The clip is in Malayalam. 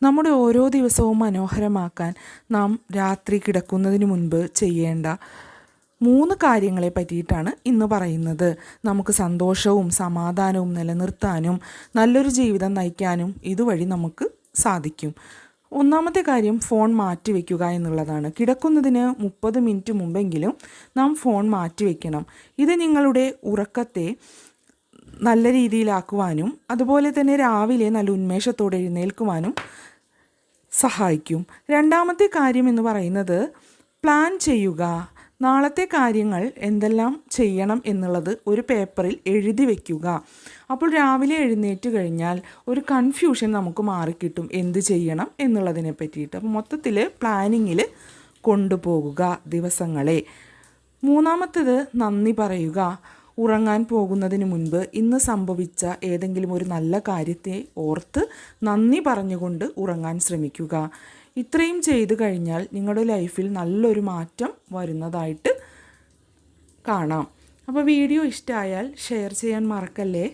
നമ്മുടെ ഓരോ ദിവസവും മനോഹരമാക്കാൻ നാം രാത്രി കിടക്കുന്നതിന് മുൻപ് ചെയ്യേണ്ട 3 കാര്യങ്ങളെ പറ്റിയിട്ടാണ് ഇന്ന് പറയുന്നത്. നമുക്ക് സന്തോഷവും സമാധാനവും നിലനിർത്താനും നല്ലൊരു ജീവിതം നയിക്കാനും ഇതുവഴി നമുക്ക് സാധിക്കും. ഒന്നാമത്തെ കാര്യം ഫോൺ മാറ്റിവെക്കുക എന്നുള്ളതാണ്. കിടക്കുന്നതിന് 30 മിനിറ്റ് മുമ്പെങ്കിലും നാം ഫോൺ മാറ്റിവെക്കണം. ഇത് നിങ്ങളുടെ ഉറക്കത്തെ നല്ല രീതിയിലാക്കുവാനും അതുപോലെ തന്നെ രാവിലെ നല്ല ഉന്മേഷത്തോടെ എഴുന്നേൽക്കുവാനും സഹായിക്കും. രണ്ടാമത്തെ കാര്യം എന്ന് പറയുന്നത് പ്ലാൻ ചെയ്യുക. നാളത്തെ കാര്യങ്ങൾ എന്തെല്ലാം ചെയ്യണം എന്നുള്ളത് ഒരു പേപ്പറിൽ എഴുതി വയ്ക്കുക. അപ്പോൾ രാവിലെ എഴുന്നേറ്റ് കഴിഞ്ഞാൽ ഒരു കൺഫ്യൂഷൻ നമുക്ക് മാറിക്കിട്ടും എന്ത് ചെയ്യണം എന്നുള്ളതിനെ പറ്റിയിട്ട്. അപ്പോൾ മൊത്തത്തിൽ പ്ലാനിങ്ങിൽ കൊണ്ടുപോകുക ദിവസങ്ങളെ. മൂന്നാമത്തേത് നന്ദി പറയുക. ഉറങ്ങാൻ പോകുന്നതിന് മുൻപ് ഇന്ന് സംഭവിച്ച ഏതെങ്കിലും ഒരു നല്ല കാര്യത്തെ ഓർത്ത് നന്ദി പറഞ്ഞുകൊണ്ട് ഉറങ്ങാൻ ശ്രമിക്കുക. ഇത്രയും ചെയ്തു കഴിഞ്ഞാൽ നിങ്ങളുടെ ലൈഫിൽ നല്ലൊരു മാറ്റം വരുന്നതായിട്ട് കാണാം. അപ്പോൾ വീഡിയോ ഇഷ്ടമായാൽ ഷെയർ ചെയ്യാൻ മറക്കല്ലേ.